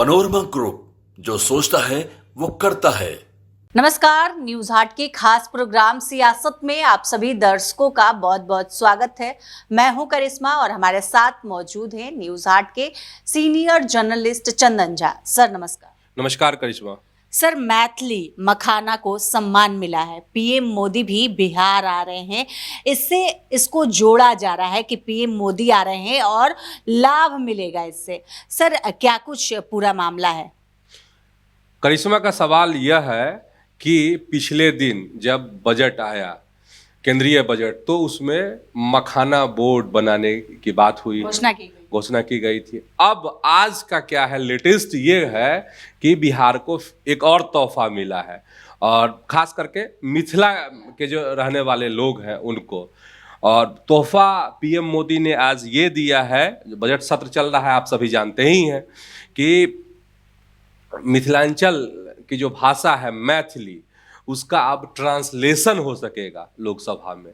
Panorama group, जो सोचता है वो करता है। नमस्कार, न्यूज हाट के खास प्रोग्राम सियासत में आप सभी दर्शकों का बहुत बहुत स्वागत है। मैं हूं करिश्मा और हमारे साथ मौजूद हैं न्यूज हाट के senior journalist Chandan Jha. Sir नमस्कार। नमस्कार करिश्मा। सर, मैथिली मखाना को सम्मान मिला है। पीएम मोदी भी बिहार आ रहे हैं। इसको जोड़ा जा रहा है कि पीएम मोदी आ रहे हैं और लाभ मिलेगा इससे। सर, क्या कुछ पूरा मामला है? करिश्मा का सवाल यह है कि पिछले दिन जब बजट आया, केंद्रीय बजट, तो उसमें मखाना बोर्ड बनाने की बात हुई, घोषणा की गई थी। अब आज का क्या है, लेटेस्ट ये है कि बिहार को एक और तोहफा मिला है, और खास करके मिथिला के जो रहने वाले लोग हैं उनको। और तोहफा पीएम मोदी ने आज ये दिया है, बजट सत्र चल रहा है, आप सभी जानते ही हैं कि मिथिलांचल की जो भाषा है मैथिली, उसका अब ट्रांसलेशन हो सकेगा लोकसभा में।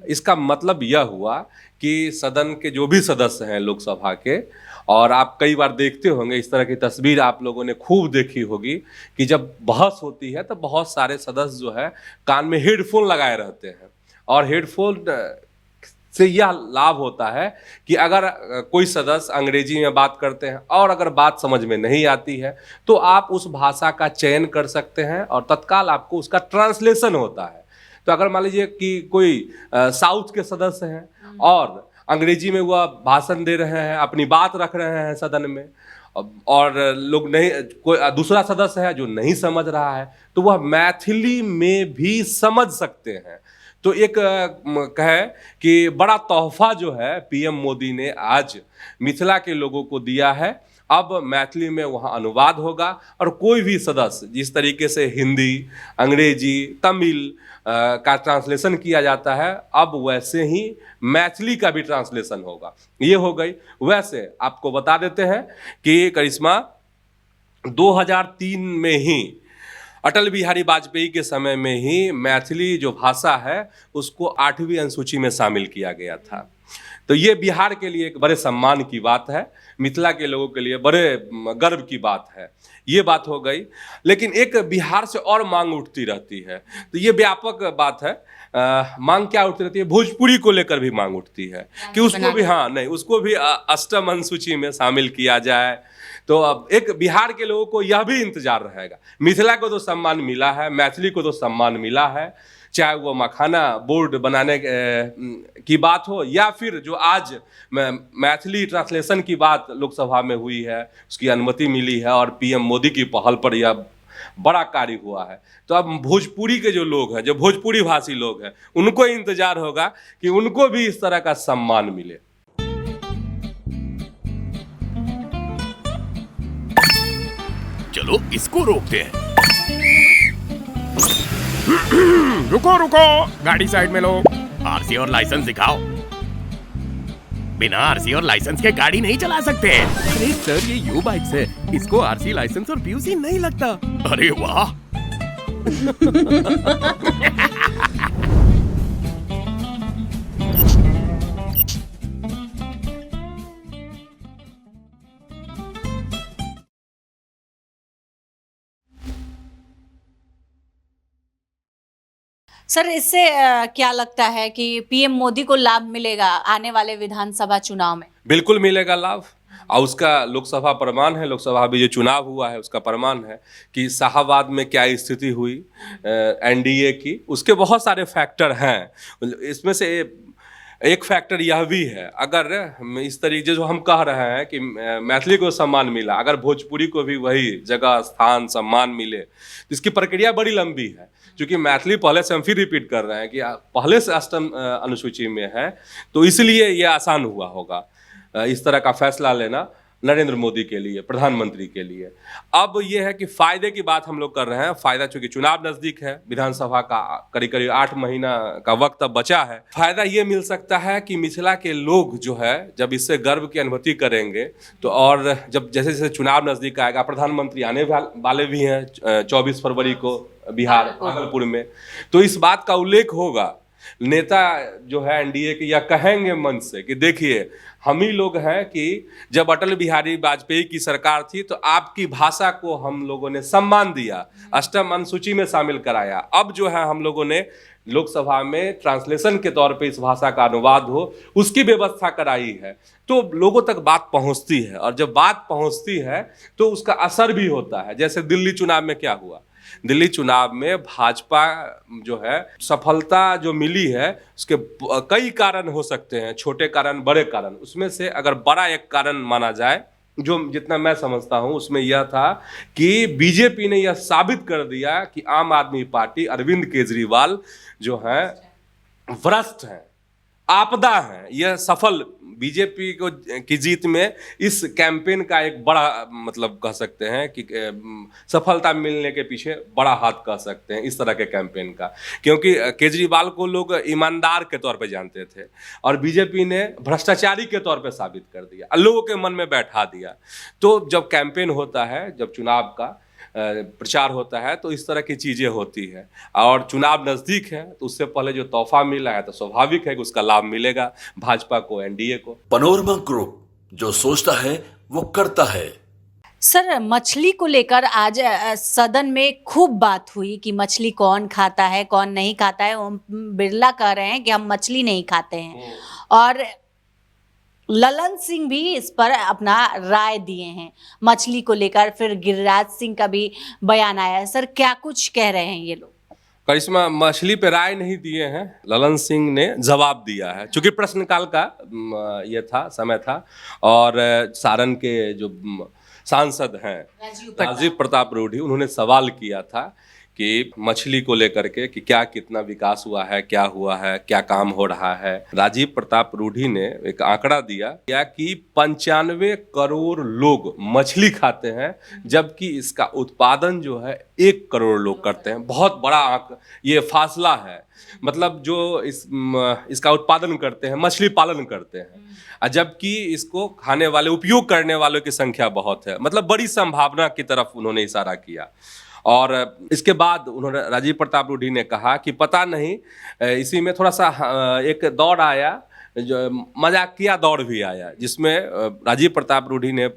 इसका मतलब यह हुआ कि सदन के जो भी सदस्य हैं लोकसभा के, और आप कई बार देखते होंगे इस तरह की तस्वीर आप लोगों ने खूब देखी होगी कि जब बहस होती है तो बहुत सारे सदस्य जो है कान में हेडफोन लगाए रहते हैं। और हेडफोन से यह लाभ होता है कि अगर कोई सदस्य अंग्रेजी में बात करते हैं और अगर बात समझ में नहीं आती है तो आप उस भाषा का चयन कर सकते हैं और तत्काल आपको उसका ट्रांसलेशन होता है। तो अगर मान लीजिए कि कोई साउथ के सदस्य हैं और अंग्रेजी में वह भाषण दे रहे हैं, अपनी बात रख रहे हैं सदन में, और लोग नहीं, कोई दूसरा सदस्य है जो नहीं समझ रहा है, तो वह मैथिली में भी समझ सकते हैं। तो एक कहे कि बड़ा तोहफा जो है पीएम मोदी ने आज मिथिला के लोगों को दिया है। अब मैथिली में वहाँ अनुवाद होगा और कोई भी सदस्य जिस तरीके से हिंदी, अंग्रेजी, तमिल का ट्रांसलेशन किया जाता है, अब वैसे ही मैथिली का भी ट्रांसलेशन होगा। ये हो गई। वैसे आपको बता देते हैं कि करिश्मा 2003 में ही अटल बिहारी वाजपेयी के समय में ही मैथिली जो भाषा है उसको 8वीं अनुसूची में शामिल किया गया था। तो ये बिहार के लिए एक बड़े सम्मान की बात है, मिथिला के लोगों के लिए बड़े गर्व की बात है। ये बात हो गई। लेकिन एक बिहार से और मांग उठती रहती है, तो ये व्यापक बात है। मांग क्या उठती रहती है? भोजपुरी को लेकर भी मांग उठती है कि उसको भी, उसको भी 8वीं अनुसूची में शामिल किया जाए। तो अब एक बिहार के लोगों को यह भी इंतजार रहेगा। मिथिला को तो सम्मान मिला है, मैथिली को तो सम्मान मिला है, चाहे वो मखाना बोर्ड बनाने की बात हो या फिर जो आज मैथिली ट्रांसलेशन की बात लोकसभा में हुई है, उसकी अनुमति मिली है और पीएम मोदी की पहल पर यह बड़ा कार्य हुआ है। तो अब भोजपुरी के जो लोग हैं, जो भोजपुरी भाषी लोग हैं, उनको इंतजार होगा कि उनको भी इस तरह का सम्मान मिले। चलो इसको रोकते हैं। रुको, गाड़ी साइड में लो। आरसी और लाइसेंस दिखाओ। बिना आरसी और लाइसेंस के गाड़ी नहीं चला सकते। अरे सर, ये यू बाइक्स है, इसको आरसी, लाइसेंस और पीयूसी नहीं लगता। अरे वाह। सर, इससे क्या लगता है कि पीएम मोदी को लाभ मिलेगा आने वाले विधानसभा चुनाव में? बिल्कुल मिलेगा लाभ, और उसका लोकसभा प्रमाण है। लोकसभा में जो चुनाव हुआ है उसका प्रमाण है कि शाहाबाद में क्या स्थिति हुई एनडीए की। उसके बहुत सारे फैक्टर हैं। इसमें से एक फैक्टर यह भी है, अगर इस तरीके जो हम कह रहे हैं कि मैथिली को सम्मान मिला, अगर भोजपुरी को भी वही जगह, स्थान, सम्मान मिले, तो इसकी प्रक्रिया बड़ी लंबी है। क्योंकि मैथिली पहले से हम फिर रिपीट कर रहे हैं कि पहले से 8वीं अनुसूची में है, तो इसलिए ये आसान हुआ होगा इस तरह का फैसला लेना नरेंद्र मोदी के लिए, प्रधानमंत्री के लिए। अब ये है कि फायदे की बात हम लोग कर रहे हैं। फायदा चूंकि चुनाव नजदीक है, विधानसभा का करीब 8 महीना का वक्त अब बचा है। फायदा ये मिल सकता है कि मिथिला के लोग जो है जब इससे गर्व की अनुभूति करेंगे, तो और जब जैसे जैसे चुनाव नजदीक आएगा, प्रधानमंत्री आने वाले भी हैं 24 फरवरी को बिहार भागलपुर में, तो इस बात का उल्लेख होगा नेता जो है एनडीए के या कहेंगे मंच से कि देखिए हम ही लोग हैं कि जब अटल बिहारी वाजपेयी की सरकार थी तो आपकी भाषा को हम लोगों ने सम्मान दिया, अष्टम अनुसूची में शामिल कराया। अब जो है हम लोगों ने लोकसभा में ट्रांसलेशन के तौर पे इस भाषा का अनुवाद हो उसकी व्यवस्था कराई है। तो लोगों तक बात पहुंचती है, और जब बात पहुंचती है तो उसका असर भी होता है। जैसे दिल्ली चुनाव में क्या हुआ, दिल्ली चुनाव में भाजपा जो है सफलता जो मिली है उसके कई कारण हो सकते हैं, छोटे कारण बड़े कारण। उसमें से अगर बड़ा एक कारण माना जाए, जो जितना मैं समझता हूं, उसमें यह था कि बीजेपी ने यह साबित कर दिया कि आम आदमी पार्टी, अरविंद केजरीवाल जो है भ्रष्ट हैं, आपदा है। यह सफल बीजेपी को की जीत में इस कैंपेन का एक बड़ा मतलब कह सकते हैं कि सफलता मिलने के पीछे बड़ा हाथ कह सकते हैं इस तरह के कैंपेन का, क्योंकि केजरीवाल को लोग ईमानदार के तौर पे जानते थे और बीजेपी ने भ्रष्टाचारी के तौर पे साबित कर दिया, लोगों के मन में बैठा दिया। तो जब कैंपेन होता है, जब चुनाव का प्रचार होता है तो इस तरह की चीजें होती है, और चुनाव नजदीक है तो उससे पहले जो तोहफा मिला है तो स्वाभाविक है कि उसका लाभ मिलेगा भाजपा को, एनडीए को। पनोरमा ग्रुप, जो सोचता है वो करता है। सर, मछली को लेकर आज सदन में खूब बात हुई कि मछली कौन खाता है कौन नहीं खाता है। ओम बिरला कह रहे हैं कि हम मछली नहीं खाते हैं, और ललन सिंह भी इस पर अपना राय दिए हैं मछली को लेकर। फिर गिरिराज सिंह का भी बयान आया है। सर, क्या कुछ कह रहे हैं ये लोग? करिश्मा, मछली पे राय नहीं दिए हैं, ललन सिंह ने जवाब दिया है। चूंकि प्रश्नकाल का ये था, समय था, और सारण के जो सांसद हैं राजीव प्रताप रूढ़ी, उन्होंने सवाल किया था कि मछली को लेकर के कि क्या कितना विकास हुआ है, क्या हुआ है, क्या काम हो रहा है। राजीव प्रताप रूढ़ी ने एक आंकड़ा दिया कि 95 करोड़ लोग मछली खाते हैं, जबकि इसका उत्पादन जो है 1 करोड़ लोग करते हैं। बहुत बड़ा ये फासला है। मतलब जो इसका उत्पादन करते हैं, मछली पालन करते हैं, जबकि इसको खाने वाले, उपयोग करने वालों की संख्या बहुत है। मतलब बड़ी संभावना की तरफ उन्होंने इशारा किया। और इसके बाद उन्होंने, राजीव प्रताप रूढ़ी ने कहा कि पता नहीं, इसी में थोड़ा सा एक दौर आया, जो मजाकिया दौर भी आया, जिसमें राजीव प्रताप रूढ़ी ने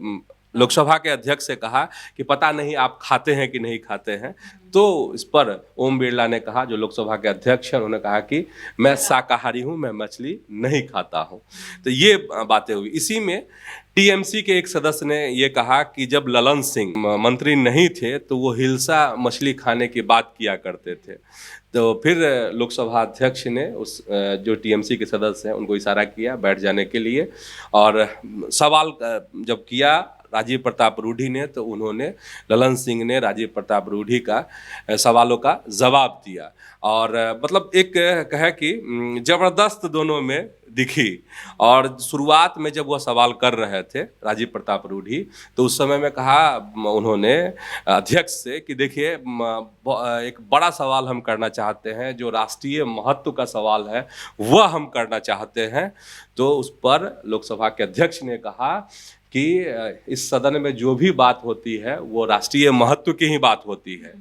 लोकसभा के अध्यक्ष से कहा कि पता नहीं आप खाते हैं कि नहीं खाते हैं। तो इस पर ओम बिरला ने कहा, जो लोकसभा के अध्यक्ष हैं, उन्होंने कहा कि मैं शाकाहारी हूं, मैं मछली नहीं खाता हूं। तो ये बातें हुई। इसी में टीएमसी के एक सदस्य ने ये कहा कि जब ललन सिंह मंत्री नहीं थे तो वो हिल्सा मछली खाने की बात किया करते थे। तो फिर लोकसभा अध्यक्ष ने उस जो टीएमसी के सदस्य हैं उनको इशारा किया बैठ जाने के लिए, और सवाल जब किया राजीव प्रताप रूढ़ी ने, तो उन्होंने, ललन सिंह ने राजीव प्रताप रूढ़ी का सवालों का जवाब दिया। और मतलब एक कहे कि जबरदस्त दोनों में दिखी। और शुरुआत में जब वह सवाल कर रहे थे राजीव प्रताप रूढ़ी, तो उस समय में कहा उन्होंने अध्यक्ष से कि देखिए, एक बड़ा सवाल हम करना चाहते हैं, जो राष्ट्रीय महत्व का सवाल है वह हम करना चाहते हैं। तो उस पर लोकसभा के अध्यक्ष ने कहा कि इस सदन में जो भी बात होती है वो राष्ट्रीय महत्व की ही बात होती है।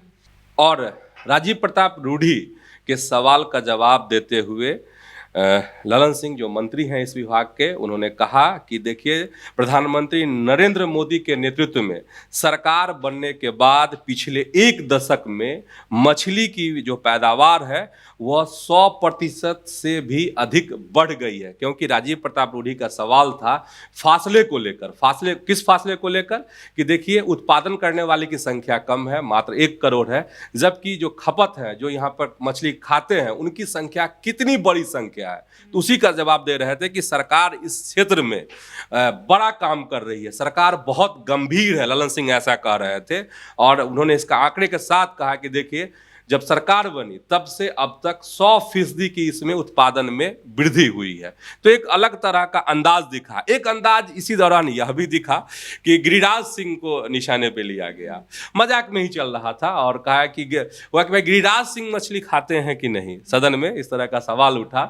और राजीव प्रताप रूढ़ी के सवाल का जवाब देते हुए ललन सिंह, जो मंत्री हैं इस विभाग के, उन्होंने कहा कि देखिए, प्रधानमंत्री नरेंद्र मोदी के नेतृत्व में सरकार बनने के बाद पिछले 1 दशक में मछली की जो पैदावार है वह 100% से भी अधिक बढ़ गई है। क्योंकि राजीव प्रताप रूढ़ी का सवाल था फासले को लेकर। फासले, किस फासले को लेकर? कि देखिए, उत्पादन करने वाले की संख्या कम है, मात्र 1 करोड़ है, जबकि जो खपत है, जो यहाँ पर मछली खाते हैं, उनकी संख्या कितनी बड़ी संख्या है। तो उसी का जवाब दे रहे थे कि सरकार इस क्षेत्र में बड़ा काम कर रही है, सरकार बहुत गंभीर है। ललन सिंह ऐसा कह रहे थे, और उन्होंने इसका आंकड़े के साथ कहा कि देखिए, जब सरकार बनी तब से अब तक 100% की इसमें उत्पादन में वृद्धि हुई है। तो एक अलग तरह का अंदाज दिखा। एक अंदाज इसी दौरान यह भी दिखा कि गिरिराज सिंह को निशाने पे लिया गया। मजाक में ही चल रहा था, और कहा कि भाई गिरिराज सिंह मछली खाते हैं कि नहीं। सदन में इस तरह का सवाल उठा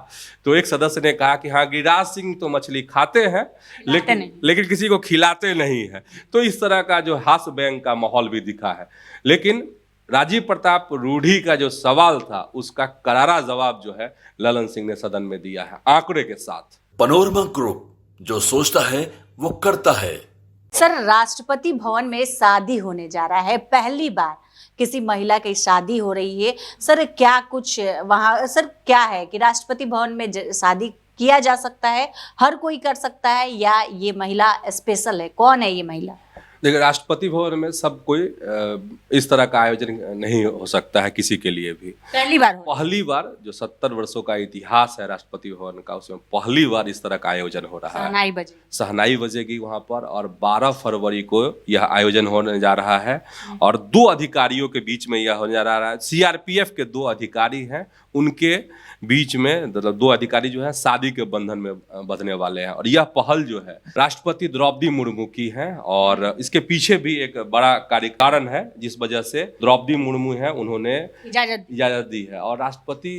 तो एक सदस्य ने कहा कि हाँ, गिरिराज सिंह तो मछली खाते हैं, लेकिन किसी को खिलाते नहीं है। तो इस तरह का जो हास्य व्यंग का माहौल भी दिखा है। लेकिन राजीव प्रताप रूढ़ी का जो सवाल था उसका करारा जवाब जो है ललन सिंह ने सदन में दिया है आंकड़े के साथ। पनोरमा ग्रुप, जो सोचता है वो करता है। सर, राष्ट्रपति भवन में शादी होने जा रहा है, पहली बार किसी महिला की शादी हो रही है। सर, क्या कुछ वहाँ सर क्या है कि राष्ट्रपति भवन में शादी किया जा सकता है, हर कोई कर सकता है, या ये महिला स्पेशल है? कौन है ये महिला? देखिए, राष्ट्रपति भवन में सब कोई इस तरह का आयोजन नहीं हो सकता है किसी के लिए भी। पहली बार जो 70 वर्षों का इतिहास है राष्ट्रपति भवन का, उसमें पहली बार इस तरह का आयोजन हो रहा है। शहनाई बजेगी वहां पर, और 12 फरवरी को यह आयोजन होने जा रहा है। और 2 अधिकारियों के बीच में यह होने जा रहा है। सीआरपीएफ के 2 अधिकारी हैं, उनके बीच में मतलब 2 अधिकारी जो है शादी के बंधन में बंधने वाले हैं। और यह पहल जो है राष्ट्रपति द्रौपदी मुर्मू की है, और इसके पीछे भी एक बड़ा कारण है जिस वजह से द्रौपदी मुर्मू है उन्होंने इजाजत दी है। और राष्ट्रपति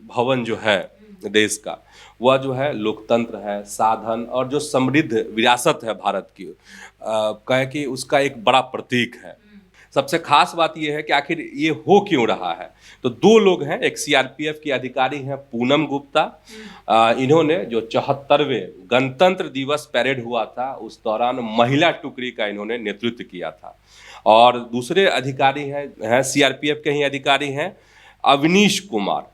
भवन जो है देश का, वह जो है लोकतंत्र है, साधन और जो समृद्ध विरासत है भारत की, कहे कि उसका एक बड़ा प्रतीक है। सबसे खास बात यह है कि आखिर ये हो क्यों रहा है। तो 2 लोग हैं, एक सीआरपीएफ की अधिकारी हैं पूनम गुप्ता, इन्होंने जो 74वें गणतंत्र दिवस परेड हुआ था उस दौरान महिला टुकड़ी का इन्होंने नेतृत्व किया था। और दूसरे अधिकारी हैं सीआरपीएफ के ही अधिकारी हैं अवनीश कुमार,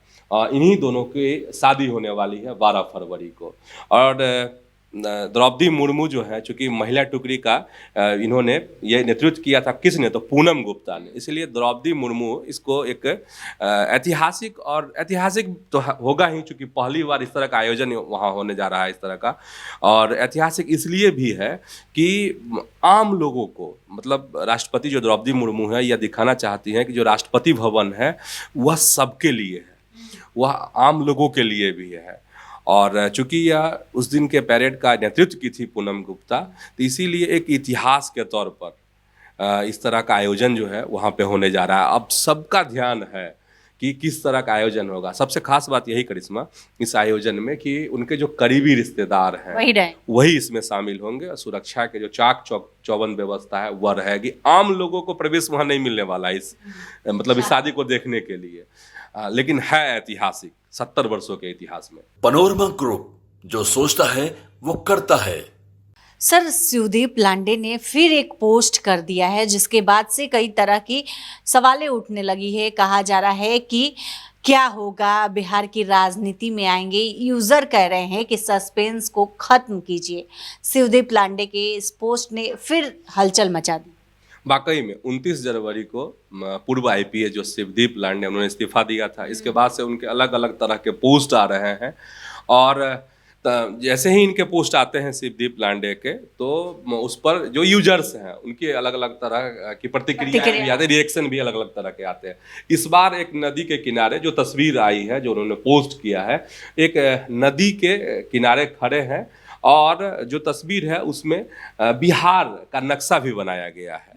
इन्हीं दोनों की शादी होने वाली है 12 फरवरी को। और द्रौपदी मुर्मू जो है, चूंकि महिला टुकड़ी का इन्होंने ये नेतृत्व किया था, किसने? तो पूनम गुप्ता ने। इसलिए द्रौपदी मुर्मू इसको एक ऐतिहासिक तो होगा ही, चूंकि पहली बार इस तरह का आयोजन वहाँ होने जा रहा है इस तरह का। और ऐतिहासिक इसलिए भी है कि आम लोगों को, मतलब राष्ट्रपति जो द्रौपदी मुर्मू है, यह दिखाना चाहती हैं कि जो राष्ट्रपति भवन है वह सबके लिए है, वह आम लोगों के लिए भी है। और चूंकि यह उस दिन के परेड का नेतृत्व की थी पूनम गुप्ता, तो इसीलिए एक इतिहास के तौर पर इस तरह का आयोजन जो है वहाँ पे होने जा रहा है। अब सबका ध्यान है कि किस तरह का आयोजन होगा। सबसे खास बात यही करिश्मा इस आयोजन में कि उनके जो करीबी रिश्तेदार हैं वही इसमें शामिल होंगे। सुरक्षा के जो चाक चौबंद व्यवस्था है वह रहेगी। आम लोगों को प्रवेश वहाँ नहीं मिलने वाला इस मतलब इस शादी को देखने के लिए, लेकिन है ऐतिहासिक 70 वर्षों के इतिहास में। पनोरमा ग्रुप, जो सोचता है वो करता है। सर, शिवदीप लांडे ने फिर एक पोस्ट कर दिया है जिसके बाद से कई तरह की सवालें उठने लगी है। कहा जा रहा है कि क्या होगा, बिहार की राजनीति में आएंगे। यूजर कह रहे हैं कि सस्पेंस को खत्म कीजिए। शिवदीप लांडे के इस पोस्ट ने फिर हलचल मचा दी। वाकई में 29 जनवरी को पूर्व आईपीएस जो शिवदीप लांडे उन्होंने इस्तीफा दिया था। इसके बाद से उनके अलग अलग तरह के पोस्ट आ रहे हैं, और जैसे ही इनके पोस्ट आते हैं शिवदीप लांडे के, तो उस पर जो यूजर्स हैं उनकी अलग अलग तरह की प्रतिक्रिया भी आते हैं, रिएक्शन भी अलग अलग तरह के आते हैं। इस बार एक नदी के किनारे जो तस्वीर आई है जो उन्होंने पोस्ट किया है, एक नदी के किनारे खड़े हैं, और जो तस्वीर है उसमें बिहार का नक्शा भी बनाया गया है।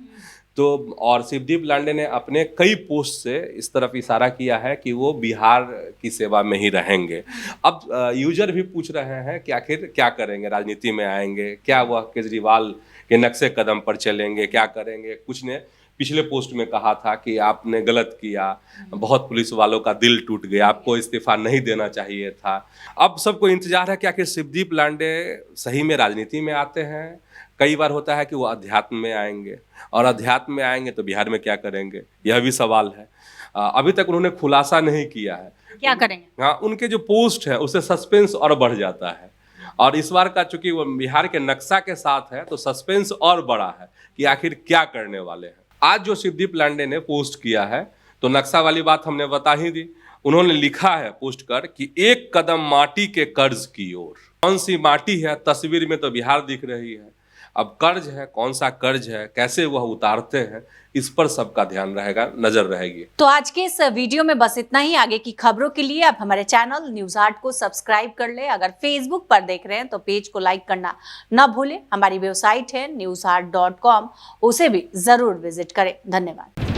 तो और शिवदीप लांडे ने अपने कई पोस्ट से इस तरफ इशारा किया है कि वो बिहार की सेवा में ही रहेंगे। अब यूजर भी पूछ रहे हैं कि आखिर क्या करेंगे, राजनीति में आएंगे क्या, वह केजरीवाल के नक्शे कदम पर चलेंगे, क्या करेंगे। कुछ ने पिछले पोस्ट में कहा था कि आपने गलत किया, बहुत पुलिस वालों का दिल टूट गया, आपको इस्तीफा नहीं देना चाहिए था। अब सबको इंतजार है कि आखिर शिवदीप लांडे सही में राजनीति में आते हैं। कई बार होता है कि वो अध्यात्म में आएंगे, और अध्यात्म में आएंगे तो बिहार में क्या करेंगे, यह भी सवाल है। अभी तक उन्होंने खुलासा नहीं किया है क्या करेंगे। हाँ, उनके जो पोस्ट है उससे सस्पेंस और बढ़ जाता है। और इस बार का चूंकि वो बिहार के नक्शा के साथ है तो सस्पेंस और बड़ा है कि आखिर क्या करने वाले हैं। आज जो शिवदीप लांडे ने पोस्ट किया है तो नक्शा वाली बात हमने बता ही दी। उन्होंने लिखा है पोस्ट कर कि 1 कदम माटी के कर्ज की ओर। कौन सी माटी है, तस्वीर में तो बिहार दिख रही है, अब कर्ज है, कौन सा कर्ज है, कैसे वह उतारते हैं, इस पर सबका ध्यान रहेगा, नजर रहेगी। तो आज के इस वीडियो में बस इतना ही। आगे की खबरों के लिए आप हमारे चैनल न्यूज 8 को सब्सक्राइब कर ले। अगर फेसबुक पर देख रहे हैं तो पेज को लाइक करना न भूलें। हमारी वेबसाइट है news8.com, उसे भी जरूर विजिट करें। धन्यवाद।